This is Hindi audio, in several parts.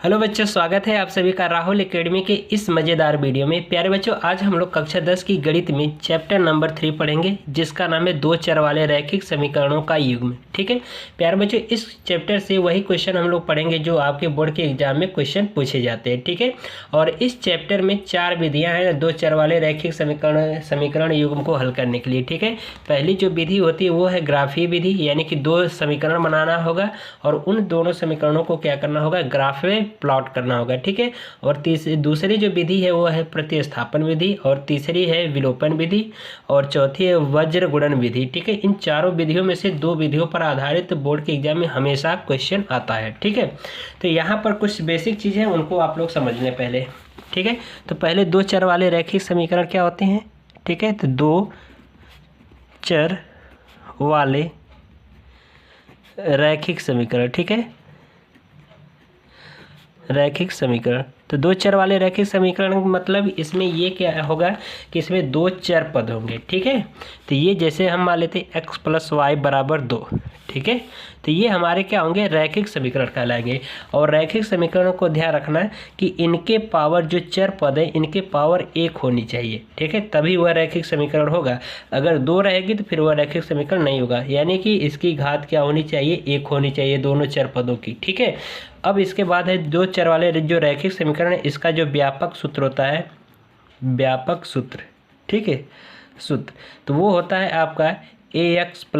हेलो बच्चों, स्वागत है आप सभी का राहुल एकेडमी के इस मज़ेदार वीडियो में। प्यारे बच्चों, आज हम लोग कक्षा 10 की गणित में चैप्टर नंबर 3 पढ़ेंगे, जिसका नाम है दो चर वाले रैखिक समीकरणों का युग्म। ठीक है प्यारे बच्चों, इस चैप्टर से वही क्वेश्चन हम लोग पढ़ेंगे जो आपके बोर्ड के एग्जाम में क्वेश्चन पूछे जाते हैं। ठीक है, और इस चैप्टर में 4 विधियाँ हैं दो चर वाले रैखिक समीकरण युग्म को हल करने के लिए। ठीक है, पहली जो विधि होती है वो है ग्राफीय विधि, यानी कि दो समीकरण बनाना होगा और उन दोनों समीकरणों को क्या करना होगा, ग्राफ में प्लॉट करना होगा। ठीक है, और दूसरी जो विधि है वो है प्रतिस्थापन विधि, और तीसरी है विलोपन विधि, और चौथी है वज्र गुणन विधि। ठीक है, इन चारों विधियों में से दो विधियों पर आधारित बोर्ड के एग्जाम में हमेशा क्वेश्चन आता है। ठीक है, तो यहाँ पर कुछ बेसिक चीज़ें हैं, उनको आप लोग समझ लें पहले। ठीक है, तो पहले दो चर वाले रैखिक समीकरण क्या होते हैं। ठीक है, तो दो चर वाले रैखिक समीकरण, ठीक है, रैखिक समीकरण। तो दो चर वाले रैखिक समीकरण मतलब इसमें ये क्या होगा कि इसमें दो चर पद होंगे। ठीक है, तो ये जैसे हम मान लेते हैं x + y = 2। ठीक है, तो ये हमारे क्या होंगे, रैखिक समीकरण कहलाएंगे। और रैखिक समीकरणों को ध्यान रखना है कि इनके पावर जो चर पद है इनके पावर 1 होनी चाहिए। ठीक है, तभी वह रैखिक समीकरण होगा। अगर 2 रहेगी तो फिर वह रैखिक समीकरण नहीं होगा, यानी कि इसकी घात क्या होनी चाहिए, 1 होनी चाहिए दोनों चर पदों की। ठीक है, अब इसके बाद है दो चर वाले जो रैखिक समीकरण है, इसका जो व्यापक सूत्र होता है, व्यापक सूत्र, ठीक है, सूत्र, तो वो होता है आपका ax +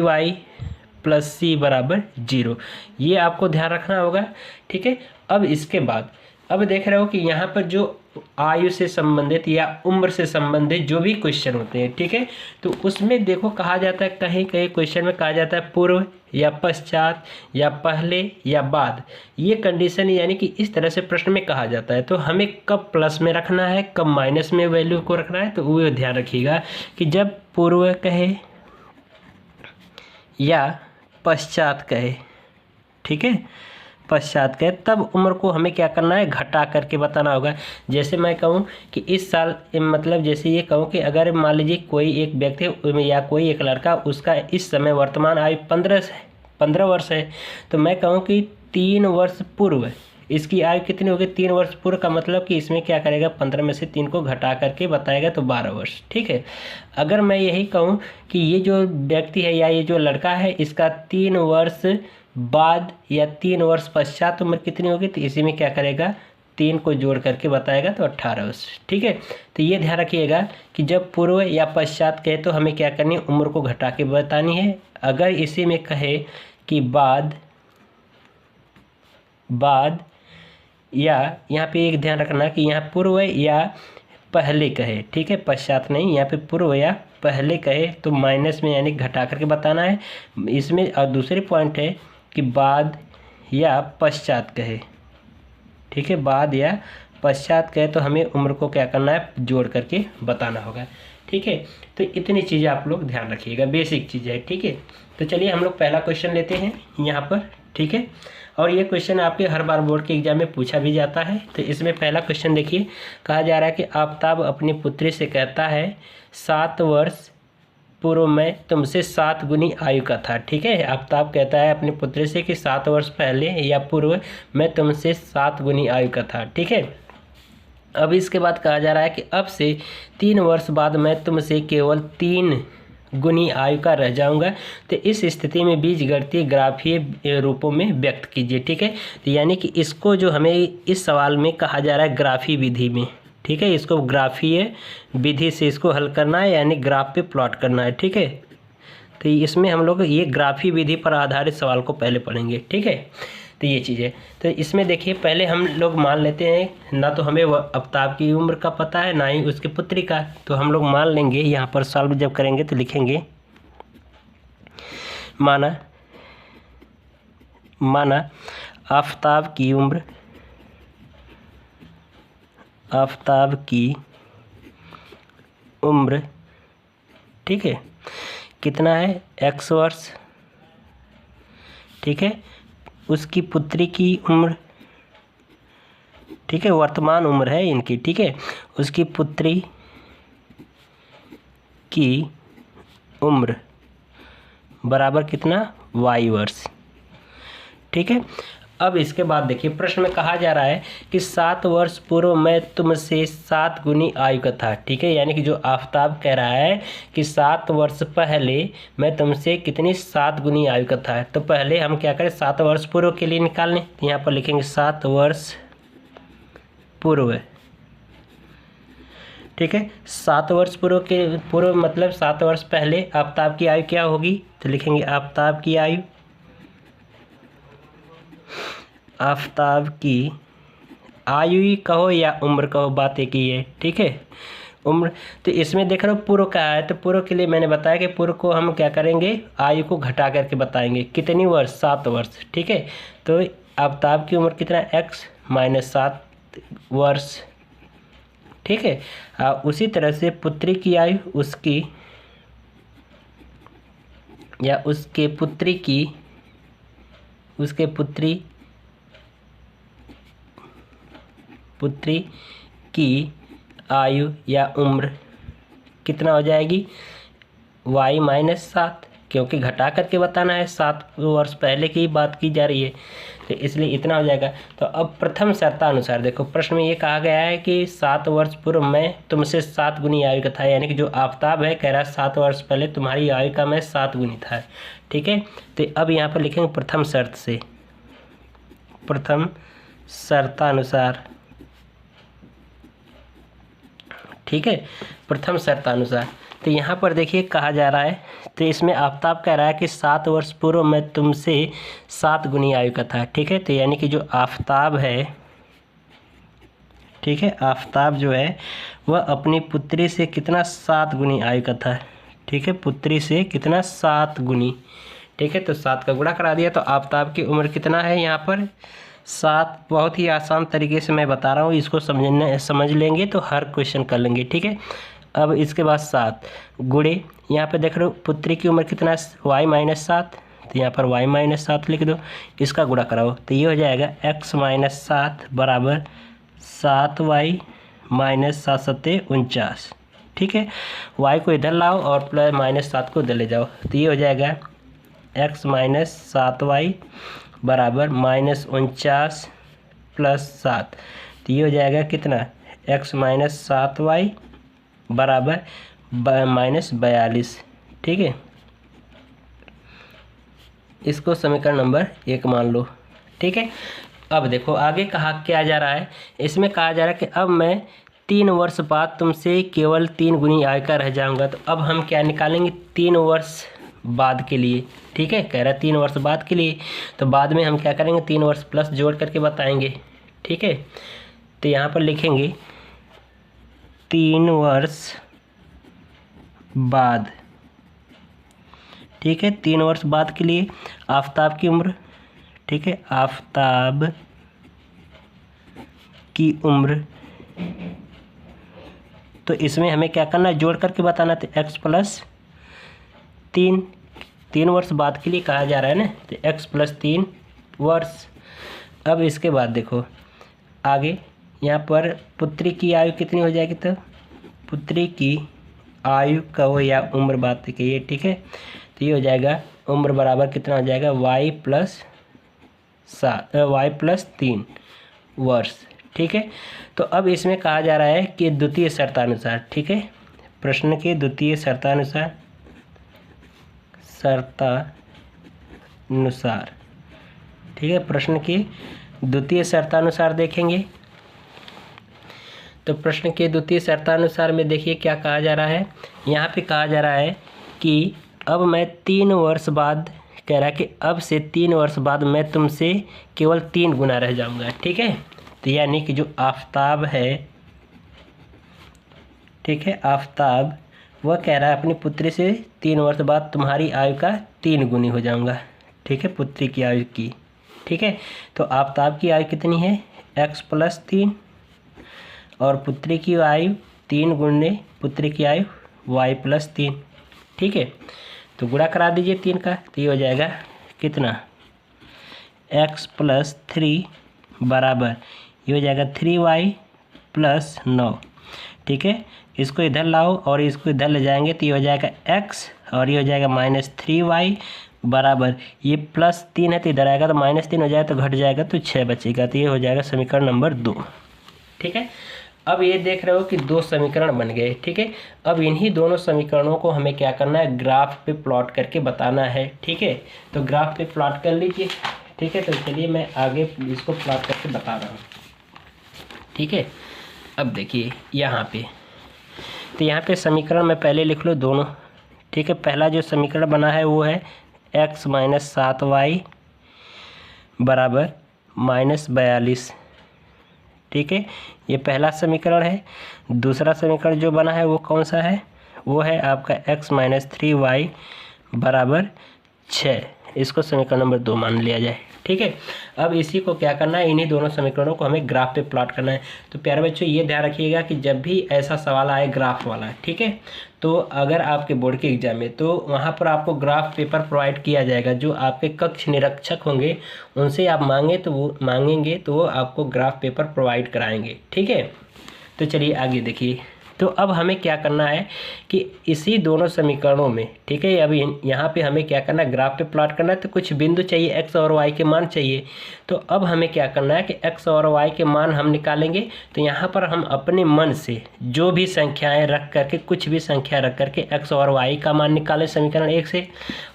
by + c = 0। ये आपको ध्यान रखना होगा। ठीक है, अब इसके बाद अब देख रहे हो कि यहाँ पर जो आयु से संबंधित या उम्र से संबंधित जो भी क्वेश्चन होते हैं, ठीक है, तो उसमें देखो कहा जाता है, कहीं कहीं क्वेश्चन में कहा जाता है पूर्व या पश्चात या पहले या बाद। ये कंडीशन यानी कि इस तरह से प्रश्न में कहा जाता है, तो हमें कब प्लस में रखना है, कब माइनस में वैल्यू को रखना है, तो वो ध्यान रखिएगा कि जब पूर्व कहे या पश्चात कहे, ठीक है, पश्चात कहे, तब उम्र को हमें क्या करना है, घटा करके बताना होगा। जैसे मैं कहूँ कि इस साल, मतलब जैसे ये कहूँ कि अगर मान लीजिए कोई एक व्यक्ति या कोई एक लड़का, उसका इस समय वर्तमान आयु 15 वर्ष है, तो मैं कहूँ कि 3 वर्ष पूर्व इसकी आयु कितनी होगी, 3 वर्ष पूर्व का मतलब कि इसमें क्या करेगा, 15 में से 3 को घटा करके बताएगा तो 12 वर्ष। ठीक है, अगर मैं यही कहूँ कि ये जो व्यक्ति है या ये जो लड़का है, इसका 3 वर्ष बाद या 3 वर्ष पश्चात उम्र कितनी होगी, तो इसी में क्या करेगा, 3 को जोड़ करके बताएगा तो 18 वर्ष। ठीक है, तो ये ध्यान रखिएगा कि जब पूर्व या पश्चात कहे तो हमें क्या करनी है, उम्र को घटा के बतानी है। अगर इसी में कहे कि बाद या यहाँ पे एक ध्यान रखना कि यहाँ पूर्व या पहले कहे, ठीक है, पश्चात नहीं, यहाँ पे पूर्व या पहले कहे तो माइनस में यानी घटा करके बताना है इसमें। और दूसरी पॉइंट है कि बाद या पश्चात कहे, ठीक है, बाद या पश्चात कहे तो हमें उम्र को क्या करना है, जोड़ करके बताना होगा। ठीक है, तो इतनी चीज़ें आप लोग ध्यान रखिएगा, बेसिक चीज़ें है। ठीक है, तो चलिए हम लोग पहला क्वेश्चन लेते हैं यहाँ पर। ठीक है, और ये क्वेश्चन आपके हर बार बोर्ड के एग्जाम में पूछा भी जाता है। तो इसमें पहला क्वेश्चन देखिए, कहा जा रहा है कि आफताब अपनी पुत्री से कहता है 7 वर्ष पूर्व में तुमसे 7 गुनी आयु का था। ठीक है, आफताब कहता है अपनी पुत्री से कि 7 वर्ष पहले या पूर्व मैं तुमसे 7 गुनी आयु का था। ठीक है, अब इसके बाद कहा जा रहा है कि अब से 3 वर्ष बाद मैं तुमसे केवल 3 गुनी आयु का रह जाऊंगा। तो इस स्थिति में बीजगणितीय ग्राफीय रूपों में व्यक्त कीजिए। ठीक है, तो यानी कि इसको जो हमें इस सवाल में कहा जा रहा है ग्राफीय विधि में, ठीक है, इसको ग्राफीय विधि से इसको हल करना है, यानी ग्राफ पे प्लॉट करना है। ठीक है, तो इसमें हम लोग ये ग्राफीय विधि पर आधारित सवाल को पहले पढ़ेंगे। ठीक है, तो ये चीज़ है। तो इसमें देखिए पहले हम लोग मान लेते हैं, ना तो हमें आफताब की उम्र का पता है ना ही उसकी पुत्री का, तो हम लोग मान लेंगे यहाँ पर सॉल्व जब करेंगे तो लिखेंगे माना आफताब की उम्र, ठीक है, कितना है, x वर्ष। ठीक है, उसकी पुत्री की उम्र, ठीक है, वर्तमान उम्र है इनकी, ठीक है, उसकी पुत्री की उम्र बराबर कितना, y वर्ष। ठीक है, अब इसके बाद देखिए प्रश्न में कहा जा रहा है कि 7 वर्ष पूर्व मैं तुमसे 7 गुनी आयु का था। ठीक है, यानी कि जो आफताब कह रहा है कि 7 वर्ष पहले मैं तुमसे कितनी 7 गुनी आयु का था। तो पहले हम क्या करें, 7 वर्ष पूर्व के लिए निकालने, तो यहाँ पर लिखेंगे 7 वर्ष पूर्व। ठीक है, 7 वर्ष पूर्व मतलब 7 वर्ष पहले आफताब की आयु क्या होगी, तो लिखेंगे आफताब की आयु, आफताब की आयु ही कहो या उम्र कहो, बात एक ही है। ठीक है, उम्र। तो इसमें देख रहे हो पूर्व कहा है, तो पूर्व के लिए मैंने बताया कि पूर्व को हम क्या करेंगे, आयु को घटा करके बताएंगे। कितनी वर्ष, 7 वर्ष। ठीक है, तो आफताब की उम्र कितना, x - 7 वर्ष। ठीक है, उसी तरह से पुत्री की आयु, उसकी या उसके पुत्री की, उसके पुत्री की आयु या उम्र कितना हो जाएगी, y - 7, क्योंकि घटा करके बताना है, 7 वर्ष पहले की बात की जा रही है, तो इसलिए इतना हो जाएगा। तो अब प्रथम शर्तानुसार देखो, प्रश्न में ये कहा गया है कि 7 वर्ष पूर्व मैं तुमसे 7 गुनी आयु का था, यानी कि जो आफताब है कह रहा है 7 वर्ष पहले तुम्हारी आयु का मैं 7 गुनी था। ठीक है, तो अब यहाँ पर लिखेंगे प्रथम शर्त से, प्रथम शर्तानुसार। ठीक है, प्रथम शर्तानुसार। तो यहाँ पर देखिए कहा जा रहा है, तो इसमें आफताब कह रहा है कि 7 वर्ष पूर्व मैं तुमसे 7 गुनी आयु का था। ठीक है, तो यानी कि जो आफताब है, ठीक है, आफताब जो है वह अपनी पुत्री से कितना 7 गुनी आयु का था। ठीक है, पुत्री से कितना 7 गुनी। ठीक है, तो 7 का गुणा करा दिया, तो आफताब की उम्र कितना है यहाँ पर 7। बहुत ही आसान तरीके से मैं बता रहा हूँ, इसको समझ लेंगे तो हर क्वेश्चन कर लेंगे। ठीक है, अब इसके बाद 7 गुणे, यहाँ पे देख रहे हो पुत्री की उम्र कितना है, y - 7, तो यहाँ पर y - 7 लिख दो, इसका गुणा कराओ, तो ये हो जाएगा x - 7 बराबर 7y - 7 सत्ते 49। ठीक है, y को इधर लाओ और प्लस -7 को इधर ले जाओ, तो ये हो जाएगा x - 7y बराबर -49 + 7, तो ये हो जाएगा कितना, x - 7y बराबर -42। ठीक है, इसको समीकरण नंबर 1 मान लो। ठीक है, अब देखो आगे कहा क्या जा रहा है, इसमें कहा जा रहा है कि अब मैं 3 वर्ष बाद तुमसे केवल 3 गुनी आयु का रह जाऊंगा। तो अब हम क्या निकालेंगे, 3 वर्ष बाद के लिए। ठीक है, कह रहा है 3 वर्ष बाद के लिए, तो बाद में हम क्या करेंगे, 3 वर्ष प्लस जोड़ करके बताएंगे। ठीक है, तो यहाँ पर लिखेंगे 3 वर्ष बाद। ठीक है, 3 वर्ष बाद के लिए आफताब की उम्र। ठीक है, आफताब की उम्र, तो इसमें हमें क्या करना है, जोड़ करके बताना, तो x + 3, 3 वर्ष बाद के लिए कहा जा रहा है ना, तो x + 3 वर्ष। अब इसके बाद देखो आगे, यहाँ पर पुत्री की आयु कितनी हो जाएगी, तो पुत्री की आयु कहो या उम्र बात कहिए। ठीक है, तो ये हो जाएगा उम्र बराबर कितना हो जाएगा, y + 3 वर्ष। ठीक है, तो अब इसमें कहा जा रहा है कि द्वितीय शर्तानुसार। ठीक है, प्रश्न के द्वितीय शर्तानुसार, ठीक है, प्रश्न के द्वितीय शर्तानुसार देखेंगे। तो प्रश्न के द्वितीय शर्तानुसार में देखिए क्या कहा जा रहा है, यहाँ पे कहा जा रहा है कि अब मैं 3 वर्ष बाद, कह रहा है कि अब से 3 वर्ष बाद मैं तुमसे केवल 3 गुना रह जाऊंगा। ठीक है, तो यानी कि जो आफताब है, ठीक है, आफताब वह कह रहा है अपनी पुत्री से 3 वर्ष बाद तुम्हारी आयु का 3 गुनी हो जाऊंगा। ठीक है, पुत्री की आयु की। ठीक है, तो आफताब की आयु कितनी है, x + 3, और पुत्री की आयु 3 गुणे पुत्री की आयु y + 3। ठीक है, तो गुणा करा दीजिए 3 का, तो ये हो जाएगा कितना, x + 3 बराबर, ये हो जाएगा 3y + 9। ठीक है, इसको इधर लाओ और इसको इधर ले जाएंगे, तो ये हो जाएगा x, और ये हो जाएगा -3y बराबर ये +3 है तो इधर आएगा तो -3 हो जाएगा तो घट जाएगा तो 6 बचेगा। तो ये हो जाएगा समीकरण नंबर 2। ठीक है, अब ये देख रहे हो कि 2 समीकरण बन गए। ठीक है, अब इन्हीं दोनों समीकरणों को हमें क्या करना है, ग्राफ पे प्लॉट करके बताना है। ठीक है, तो ग्राफ पे प्लॉट कर लीजिए। ठीक है, तो चलिए मैं आगे इसको प्लॉट करके बता रहा हूँ। ठीक है, अब देखिए यहाँ पे, तो यहाँ पे समीकरण मैं पहले लिख लूँ दोनों। ठीक है, पहला जो समीकरण बना है वो है x - 7y बराबर -42। ठीक है, ये पहला समीकरण है। दूसरा समीकरण जो बना है वो कौन सा है, वो है आपका x - 3y बराबर 6। इसको समीकरण नंबर 2 मान लिया जाए। ठीक है, अब इसी को क्या करना है, इन्हीं दोनों समीकरणों को हमें ग्राफ पे प्लॉट करना है। तो प्यारे बच्चों ये ध्यान रखिएगा कि जब भी ऐसा सवाल आए ग्राफ वाला, ठीक है, तो अगर आपके बोर्ड के एग्जाम में, तो वहाँ पर आपको ग्राफ पेपर प्रोवाइड किया जाएगा। जो आपके कक्ष निरीक्षक होंगे उनसे आप मांगेंगे तो वो आपको ग्राफ पेपर प्रोवाइड कराएंगे। ठीक है, तो चलिए आगे देखिए। तो अब हमें क्या करना है कि इसी दोनों समीकरणों में, ठीक है, अभी यहाँ पे हमें क्या करना है, ग्राफ पे प्लॉट करना है। तो कुछ बिंदु चाहिए, x और y के मान चाहिए। तो अब हमें क्या करना है कि x और y के मान हम निकालेंगे। तो यहाँ पर हम अपने मन से जो भी संख्याएं रख करके, कुछ भी संख्या रख करके x और y का मान निकालें समीकरण 1 से,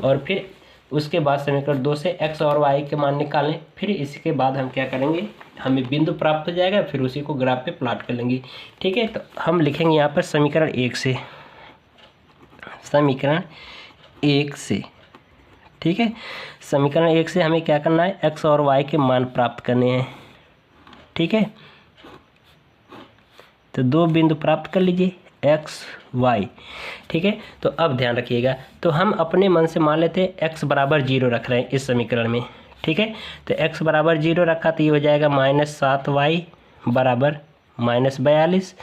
और फिर उसके बाद समीकरण 2 से x और y के मान निकालें। फिर इसके बाद हम क्या करेंगे, हमें बिंदु प्राप्त हो जाएगा, फिर उसी को ग्राफ पे प्लॉट कर लेंगे। ठीक है, तो हम लिखेंगे यहाँ पर समीकरण 1 से, समीकरण 1 से। ठीक है, समीकरण 1 से हमें क्या करना है, x और y के मान प्राप्त करने हैं। ठीक है, तो 2 बिंदु प्राप्त कर लीजिए, x y। ठीक है, तो अब ध्यान रखिएगा, तो हम अपने मन से मान लेते हैं x बराबर 0 रख रहे हैं इस समीकरण में। ठीक है, तो x बराबर 0 रखा तो ये हो जाएगा -7y बराबर -42।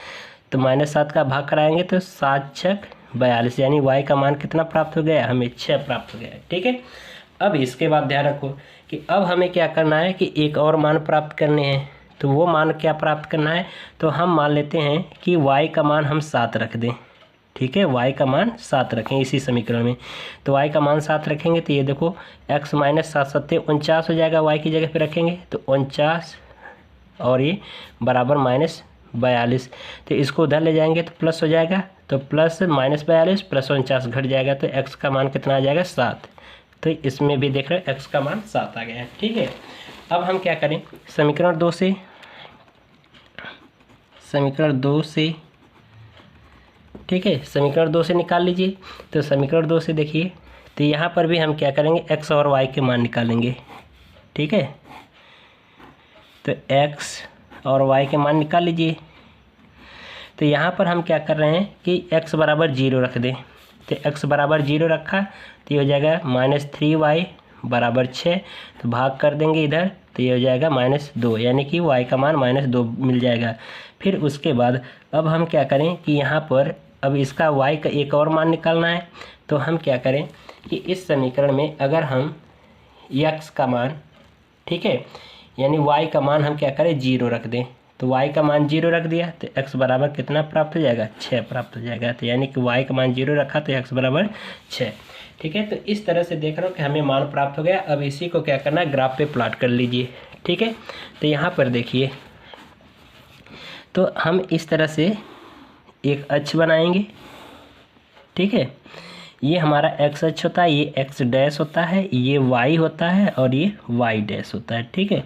तो -7 का भाग कराएंगे तो 7 × 6 = 42, यानी y का मान कितना प्राप्त हो गया, हमें 6 प्राप्त हो गया। ठीक है, अब इसके बाद ध्यान रखो कि अब हमें क्या करना है कि एक और मान प्राप्त करने हैं। तो वो मान क्या प्राप्त करना है, तो हम मान लेते हैं कि y का मान हम 7 रख दें। ठीक है, y का मान 7 रखें इसी समीकरण में। तो y का मान 7 रखेंगे तो ये देखो x - 7 = 49 हो जाएगा, y की जगह पे रखेंगे तो 49 और ये बराबर -42। तो इसको उधर ले जाएंगे तो प्लस हो जाएगा, तो प्लस -42 + 49 घट जाएगा, तो x का मान कितना आ जाएगा, 7। तो इसमें भी देख रहे हो x का मान 7 आ गया है। ठीक है, अब हम क्या करें, समीकरण 2 से, समीकरण 2 से, ठीक है, समीकरण 2 से निकाल लीजिए। तो समीकरण 2 से देखिए, तो यहाँ पर भी हम क्या करेंगे, x और y के मान निकालेंगे। ठीक है, तो x और y के मान निकाल लीजिए। तो यहाँ पर हम क्या कर रहे हैं कि x बराबर 0 रख दें। तो x बराबर 0 रखा तो ये हो जाएगा -3y बराबर 6। तो भाग कर देंगे इधर तो ये हो जाएगा -2, यानी कि y का मान -2 मिल जाएगा। फिर उसके बाद अब हम क्या करें कि यहाँ पर अब इसका y का एक और मान निकालना है। तो हम क्या करें कि इस समीकरण में अगर हम x का मान, ठीक है, यानी y का मान हम क्या करें, 0 रख दें। तो y का मान 0 रख दिया तो x बराबर कितना प्राप्त हो जाएगा, 6 प्राप्त हो जाएगा। तो यानी कि y का मान 0 रखा तो x बराबर 6। ठीक है, तो इस तरह से देख रहे हो कि हमें मान प्राप्त हो गया। अब इसी को क्या करना है, ग्राफ पे प्लॉट कर लीजिए। ठीक है, तो यहाँ पर देखिए, तो हम इस तरह से एक अक्ष बनाएंगे। ठीक है, ये हमारा x अक्ष होता है, ये x डैश होता है, ये y होता है और ये y डैश होता है। ठीक है,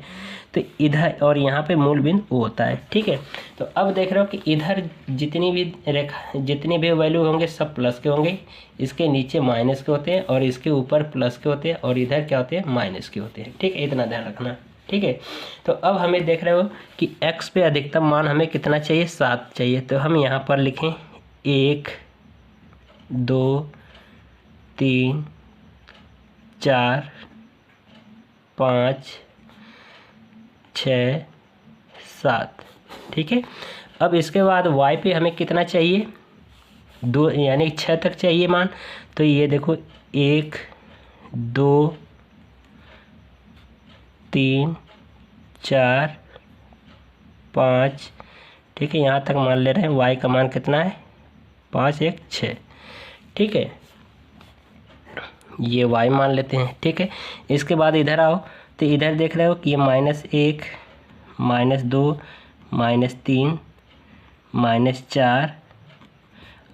तो इधर और यहाँ पे मूल बिंदु O होता है। ठीक है, तो अब देख रहे हो कि इधर जितनी भी वैल्यू होंगे सब प्लस के होंगे, इसके नीचे माइनस के होते हैं और इसके ऊपर प्लस के होते हैं और इधर क्या होते हैं, माइनस के होते हैं। ठीक है, इतना ध्यान रखना। ठीक है, तो अब हमें देख रहे हो कि x पे अधिकतम मान हमें कितना चाहिए, 7 चाहिए। तो हम यहाँ पर लिखें 1 2 3 4 5 6 7। ठीक है, अब इसके बाद y पे हमें कितना चाहिए, 2, यानी 6 तक चाहिए मान। तो ये देखो 1 2 3 4 5, ठीक है, यहाँ तक मान ले रहे हैं। y का मान कितना है, 5 1 6। ठीक है, ये y मान लेते हैं, ठीक है। इसके बाद इधर आओ तो इधर देख रहे हो कि ये -1 -2 -3 -4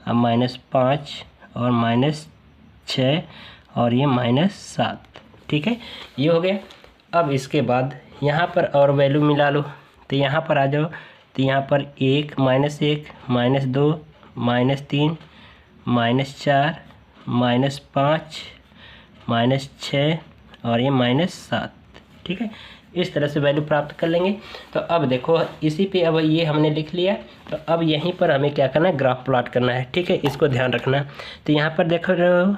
अब -5 और -6 और ये -7, ठीक है। ये हो गया। अब इसके बाद यहाँ पर और वैल्यू मिला लो, तो यहाँ पर आ जाओ तो यहाँ पर 1 -1 -2 -3 -4 -5 -6 और ये -7, ठीक है। इस तरह से वैल्यू प्राप्त कर लेंगे। तो अब देखो इसी पे अब ये हमने लिख लिया, तो अब यहीं पर हमें क्या करना है, ग्राफ प्लॉट करना है, ठीक है। इसको ध्यान रखना। तो यहाँ पर देखो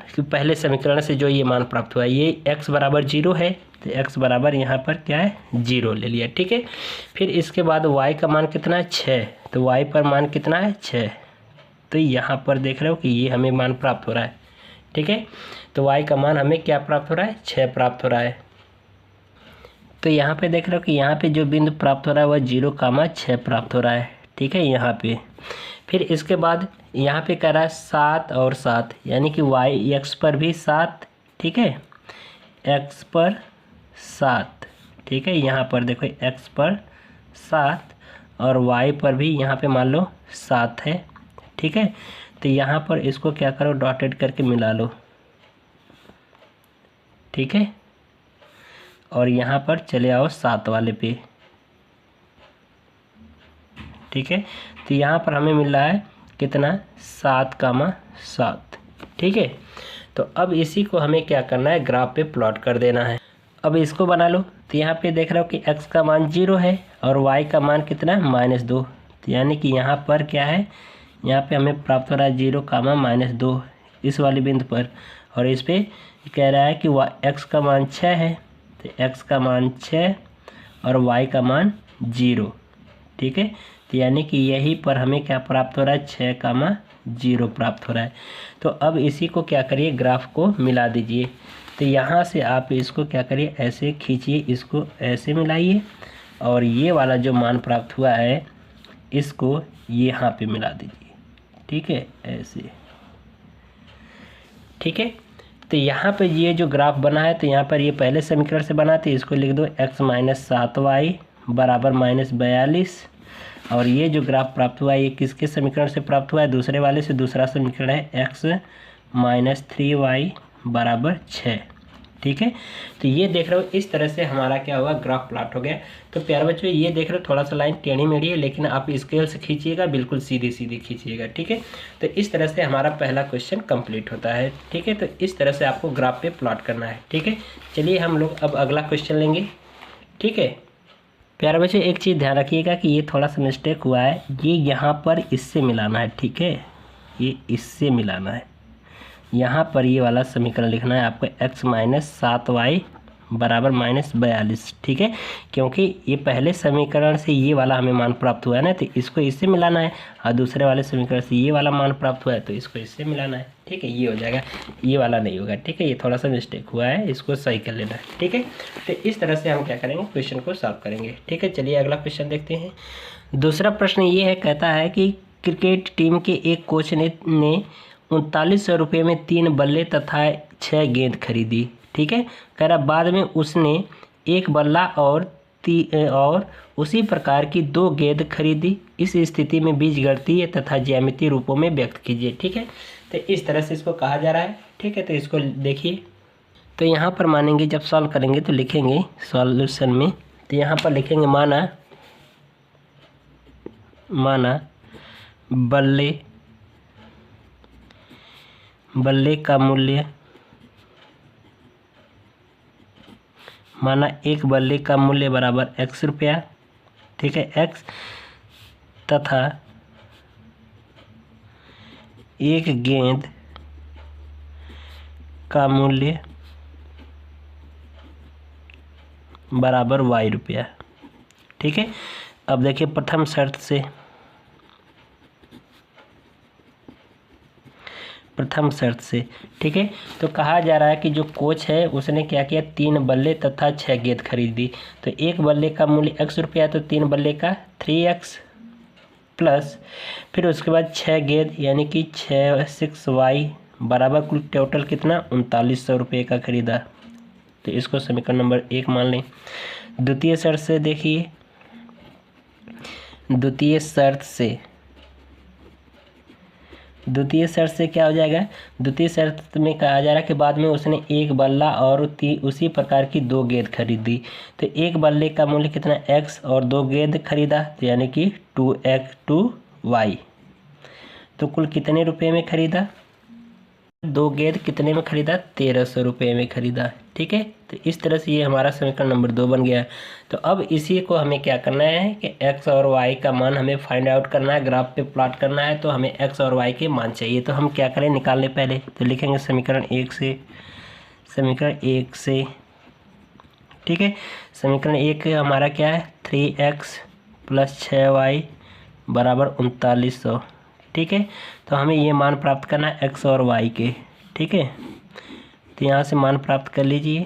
कि पहले समीकरण से जो ये मान प्राप्त हुआ है, ये x बराबर 0 है, तो x बराबर यहाँ पर क्या है 0 ले लिया, ठीक है। फिर इसके बाद y का मान कितना है 6, तो y पर मान कितना है 6, तो यहाँ पर देख रहे हो कि ये हमें मान प्राप्त हो रहा है, ठीक है। तो y का मान हमें क्या प्राप्त हो रहा है 6 प्राप्त हो रहा है। तो यहाँ पे देख रहे हो कि यहाँ पे जो बिंदु प्राप्त हो रहा है वह 0,6 प्राप्त हो रहा है, ठीक है, यहाँ पे। फिर इसके बाद यहाँ पे कह रहा है 7 और 7, यानी कि x पर भी 7, ठीक है, x पर 7, ठीक है। यहाँ पर देखो x पर 7 और y पर भी यहाँ पे मान लो 7 है, ठीक है। तो यहाँ पर इसको क्या करो, डॉटेड करके मिला लो, ठीक है। और यहाँ पर चले आओ 7 वाले पे, ठीक है। तो यहाँ पर हमें मिल रहा है कितना 7,7, ठीक है। तो अब इसी को हमें क्या करना है, ग्राफ पे प्लॉट कर देना है। अब इसको बना लो। तो यहाँ पे देख रहे हो कि x का मान 0 है और y का मान कितना है -2, तो यानी कि यहाँ पर क्या है, यहाँ पे हमें प्राप्त हो रहा है 0,-2 इस वाले बिंदु पर, और इस पे कह रहा है कि x का मान 6 है, तो x का मान 6 और y का मान 0, ठीक है। तो यानी कि यहीं पर हमें क्या प्राप्त हो रहा है 6,0 प्राप्त हो रहा है। तो अब इसी को क्या करिए, ग्राफ को मिला दीजिए। तो यहाँ से आप इसको क्या करिए, ऐसे खींचिए, इसको ऐसे मिलाइए और ये वाला जो मान प्राप्त हुआ है इसको यहाँ पे मिला दीजिए, ठीक है, ऐसे, ठीक है। तो यहाँ पे ये जो ग्राफ बना है, तो यहाँ पर ये पहले समीकरण से बना, तो इसको लिख दो x - 7y बराबर -42, और ये जो ग्राफ प्राप्त हुआ है ये किसके समीकरण से प्राप्त हुआ है, दूसरे वाले से। दूसरा समीकरण है x - 3y बराबर 6, ठीक है। तो ये देख रहे हो इस तरह से हमारा क्या हुआ, ग्राफ प्लॉट हो गया। तो प्यारे बच्चों ये देख रहे हो थोड़ा सा लाइन टेढ़ी मेढ़ी है, लेकिन आप स्केल से खींचिएगा, बिल्कुल सीधी सीधी खींचिएगा, ठीक है। तो इस तरह से हमारा पहला क्वेश्चन कंप्लीट होता है, ठीक है। तो इस तरह से आपको ग्राफ पे प्लॉट करना है, ठीक है। चलिए हम लोग अब अगला क्वेश्चन लेंगे, ठीक है। प्यारे बच्चों एक चीज़ ध्यान रखिएगा कि ये थोड़ा सा मिस्टेक हुआ है, ये यहाँ पर इससे मिलाना है, ठीक है, ये इससे मिलाना है। यहाँ पर ये वाला समीकरण लिखना है आपको x - 7y बराबर -42, ठीक है, क्योंकि ये पहले समीकरण से ये वाला हमें मान प्राप्त हुआ है ना, तो इसको इससे मिलाना है, और दूसरे वाले समीकरण से ये वाला मान प्राप्त हुआ है तो इसको इससे मिलाना है, ठीक है। ये हो जाएगा, ये वाला नहीं होगा, ठीक है। ये थोड़ा सा मिस्टेक हुआ है, इसको सही कर लेना है, ठीक है। तो इस तरह से हम क्या करेंगे, क्वेश्चन को सॉल्व करेंगे, ठीक है। चलिए अगला क्वेश्चन देखते हैं। दूसरा प्रश्न ये है, कहता है कि क्रिकेट टीम के एक कोच ने 3900 रुपये में 3 बल्ले तथा 6 गेंद खरीदी, ठीक है। कह रहा बाद में उसने 1 बल्ला और उसी प्रकार की 2 गेंद खरीदी। इस स्थिति में बीजगणितीय तथा ज्यामितीय रूपों में व्यक्त कीजिए, ठीक है। तो इस तरह से इसको कहा जा रहा है, ठीक है। तो इसको देखिए, तो यहाँ पर मानेंगे जब सॉल्व करेंगे तो लिखेंगे सॉल्यूशन में, तो यहाँ पर लिखेंगे माना बल्ले का मूल्य, माना एक बल्ले का मूल्य बराबर x रुपया, ठीक है, x, तथा एक गेंद का मूल्य बराबर y रुपया, ठीक है। अब देखिए प्रथम शर्त से, ठीक है। तो कहा जा रहा है कि जो कोच है उसने क्या किया, 3 बल्ले तथा 6 गेंद खरीदी। तो एक बल्ले का मूल्य x रुपया, तो 3 बल्ले का 3x प्लस, फिर उसके बाद 6 गेंद यानी कि 6y बराबर कुल टोटल कितना 3900 रुपये का खरीदा। तो इसको समीकरण नंबर 1 मान लें। द्वितीय शर्त से देखिए, द्वितीय शर्त से क्या हो जाएगा, द्वितीय शर्त में कहा जा रहा है कि बाद में उसने एक बल्ला और उसी प्रकार की 2 गेंद खरीदी। तो एक बल्ले का मूल्य कितना x और 2 गेंद खरीदा, तो यानी कि 2y। तो कुल कितने रुपए में खरीदा, 2 गेंद कितने में खरीदा, 1300 रुपये में खरीदा। ठीक है, तो इस तरह से ये हमारा समीकरण नंबर 2 बन गया। तो अब इसी को हमें क्या करना है कि x और y का मान हमें फाइंड आउट करना है, ग्राफ पे प्लॉट करना है। तो हमें x और y के मान चाहिए, तो हम क्या करें, निकालने पहले तो लिखेंगे समीकरण 1 से। ठीक है, समीकरण 1 हमारा क्या है, 3x + 6y बराबर 3900। ठीक है, तो हमें ये मान प्राप्त करना है x और y के। ठीक है, तो यहाँ से मान प्राप्त कर लीजिए।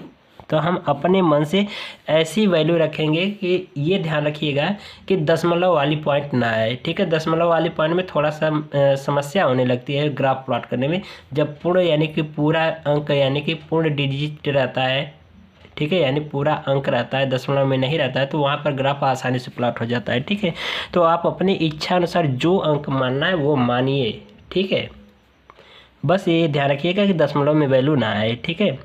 तो हम अपने मन से ऐसी वैल्यू रखेंगे कि ये ध्यान रखिएगा कि दशमलव वाली पॉइंट ना आए। ठीक है, दशमलव वाली पॉइंट में थोड़ा सा समस्या होने लगती है ग्राफ प्लॉट करने में। जब पूर्ण यानी कि पूरा अंक यानी कि पूर्ण डिजिट रहता है, ठीक है, यानी पूरा अंक रहता है, दशमलव में नहीं रहता है, तो वहाँ पर ग्राफ आसानी से प्लॉट हो जाता है। ठीक है, तो आप अपनी इच्छा अनुसार जो अंक मानना है वो मानिए। ठीक है, बस ये ध्यान रखिएगा कि दशमलव में वैल्यू ना आए। ठीक है,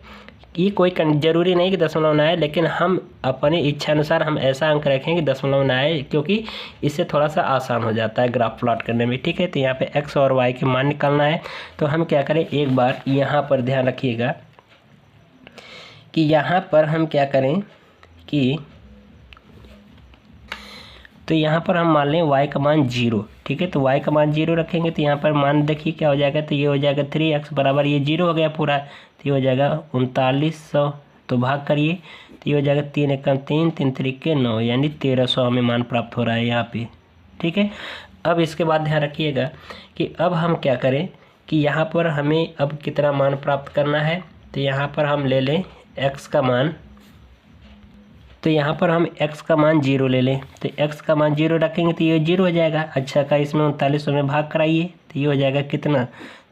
ये कोई जरूरी नहीं कि दशमलव ना आए, लेकिन हम अपनी इच्छा अनुसार हम ऐसा अंक रखें कि दशमलव ना आए, क्योंकि इससे थोड़ा सा आसान हो जाता है ग्राफ प्लॉट करने में। ठीक है, तो यहाँ पे x और y के मान निकालना है। तो हम क्या करें, एक बार यहाँ पर ध्यान रखिएगा कि यहाँ पर हम क्या करें कि तो यहाँ पर हम मान लें y का मान 0। ठीक है, तो y का मान 0 रखेंगे तो यहाँ पर मान देखिए क्या हो जाएगा, तो ये हो जाएगा 3x बराबर ये 0 हो गया पूरा, तो ये हो जाएगा 3900। तो भाग करिए, तो ये हो जाएगा 3 एकम 3, 3 त्रिके 9, यानी 1300 हमें मान प्राप्त हो रहा है यहाँ पे। ठीक है, अब इसके बाद ध्यान रखिएगा कि अब हम क्या करें कि यहाँ पर हमें अब कितना मान प्राप्त करना है। तो यहाँ पर हम ले लें x का मान, तो यहाँ पर हम x का मान 0 ले लें। तो x का मान 0 रखेंगे तो ये 0 हो जाएगा। अच्छा का इसमें 3900 में भाग कराइए, तो ये हो जाएगा कितना,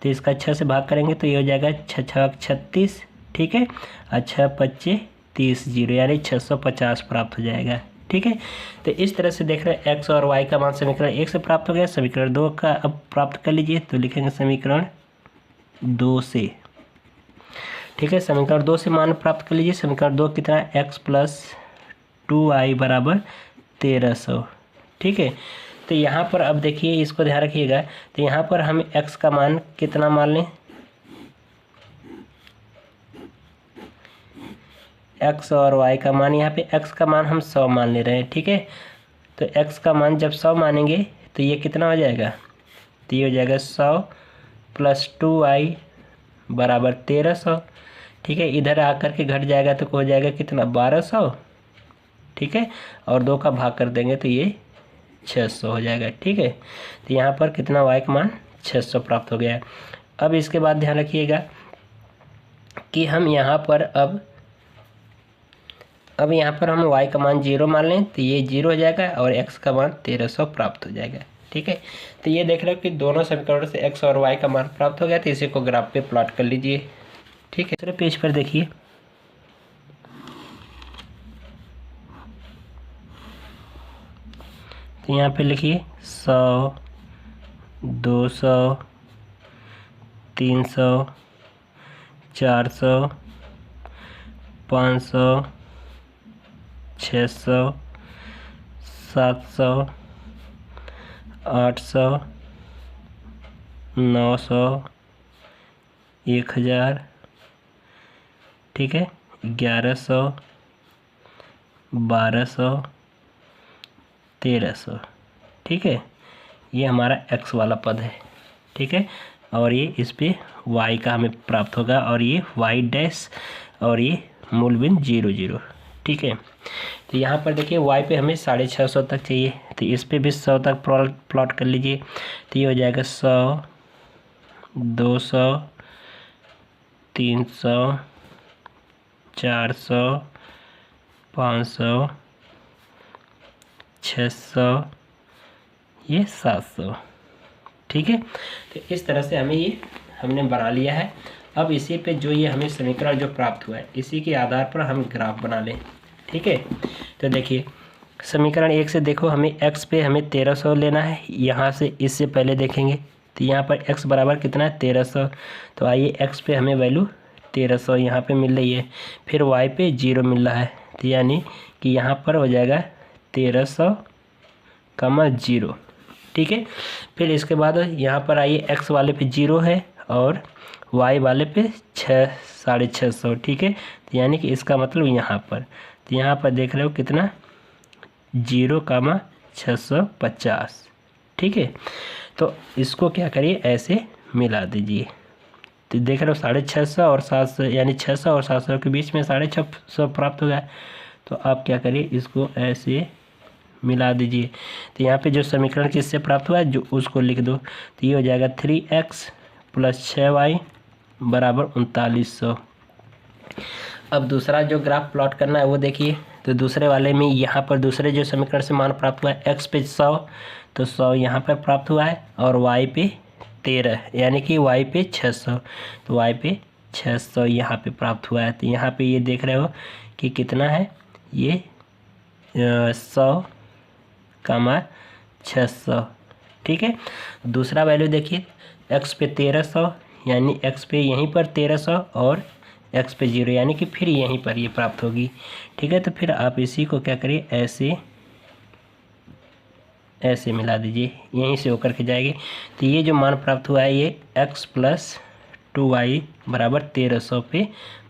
तो इसका 6 से भाग करेंगे तो ये हो जाएगा 6 × 36। ठीक है, अच्छा 25 30 0, यानी 650 प्राप्त हो जाएगा। ठीक है, तो इस तरह से देख रहे हैं x और y का मान समीकरण 1 से प्राप्त हो गया। समीकरण 2 का अब प्राप्त कर लीजिए, तो लिखेंगे समीकरण 2 से। ठीक है, समीकरण 2 से मान प्राप्त कर लीजिए। समीकरण 2 कितना है, x + 2y बराबर 1300। ठीक है, तो यहाँ पर अब देखिए, इसको ध्यान रखिएगा, तो यहाँ पर हम x का मान कितना मान लें, x और y का मान, यहाँ पे x का मान हम 100 मान ले रहे हैं। ठीक है, तो x का मान जब 100 मानेंगे तो ये कितना हो जाएगा, तो ये हो जाएगा 100 + 2y बराबर 1300। ठीक है, इधर आकर के घट जाएगा तो हो जाएगा कितना 1200। ठीक है, और 2 का भाग कर देंगे तो ये 600 हो जाएगा। ठीक है, तो यहाँ पर कितना y का मान 600 प्राप्त हो गया है। अब इसके बाद ध्यान रखिएगा कि हम यहाँ पर अब यहाँ पर हम y का मान 0 मान लें तो ये 0 हो जाएगा और x का मान 1300 प्राप्त हो जाएगा। ठीक है, तो ये देख रहे हो कि दोनों समीकरणों से x और y का मान प्राप्त हो गया। तो इसी को ग्राफ पे प्लॉट कर लीजिए। ठीक है, दूसरे पेज पर देखिए, तो यहाँ पे लिखिए 100 200 300 400 500 600 700 800 900 1000। ठीक है, 1100 1200 1300। ठीक है, ये हमारा x वाला पद है। ठीक है, और ये इस पे y का हमें प्राप्त होगा, और ये y डैश और ये मूल बिंदु 0 0। ठीक है, तो यहाँ पर देखिए y पे हमें 650 तक चाहिए, तो इस पे भी 100 तक प्लॉट कर लीजिए। तो ये हो जाएगा 100 200 300 400 500 600 ये 700। ठीक है, तो इस तरह से हमें ये हमने बना लिया है। अब इसी पे जो ये हमें समीकरण जो प्राप्त हुआ है इसी के आधार पर हम ग्राफ बना लें। ठीक है, तो देखिए समीकरण 1 से देखो हमें x पे हमें 1300 लेना है। यहाँ से इससे पहले देखेंगे तो यहाँ पर x बराबर कितना है 1300। तो आइए x पे हमें वैल्यू 1300 यहाँ पे मिल रही है, फिर y पे 0 मिल रहा है, तो यानी कि यहाँ पर हो जाएगा 1300, 0। ठीक है, फिर इसके बाद यहाँ पर आइए x वाले पे 0 है और y वाले पे 650। ठीक है, तो यानी कि इसका मतलब यहाँ पर, तो यहाँ पर देख रहे हो कितना 0,650। ठीक है, तो इसको क्या करिए ऐसे मिला दीजिए। तो देख रहे हो 650 और 700 यानी 600 और 700 के बीच में 650 प्राप्त हो गया। तो आप क्या करिए इसको ऐसे मिला दीजिए। तो यहाँ पे जो समीकरण किससे प्राप्त हुआ है जो उसको लिख दो। तो ये हो जाएगा 3x + 6y बराबर 3900। अब दूसरा जो ग्राफ प्लॉट करना है वो देखिए। तो दूसरे वाले में यहाँ पर दूसरे जो समीकरण से मान प्राप्त हुआ है x पे 100, तो 100 यहाँ पर प्राप्त हुआ है और y पे 13 यानी कि y पे 600, तो y पे 600 यहाँ पे प्राप्त हुआ है। तो यहाँ पे ये देख रहे हो कि कितना है ये 100,600। ठीक है, दूसरा वैल्यू देखिए x पे 1300 यानी x पे यहीं पर 1300 और x पे 0 यानी कि फिर यहीं पर ये प्राप्त होगी। ठीक है, तो फिर आप इसी को क्या करिए ऐसे मिला दीजिए, यहीं से होकर के जाएगी। तो ये जो मान प्राप्त हुआ है ये x + 2y बराबर 1300 पे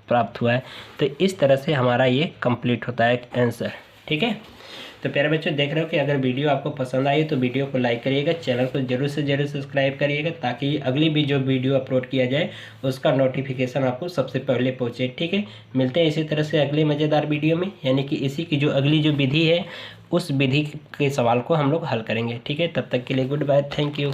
प्राप्त हुआ है। तो इस तरह से हमारा ये कंप्लीट होता है आंसर। ठीक है, तो प्यारे बच्चों देख रहे हो कि अगर वीडियो आपको पसंद आई तो वीडियो को लाइक करिएगा, चैनल को जरूर से जरूर सब्सक्राइब करिएगा ताकि अगली भी जो वीडियो अपलोड किया जाए उसका नोटिफिकेशन आपको सबसे पहले पहुंचे। ठीक है, मिलते हैं इसी तरह से अगले मज़ेदार वीडियो में, यानी कि इसी की जो अगली जो विधि है उस विधि के सवाल को हम लोग हल करेंगे। ठीक है, तब तक के लिए गुड बाय, थैंक यू।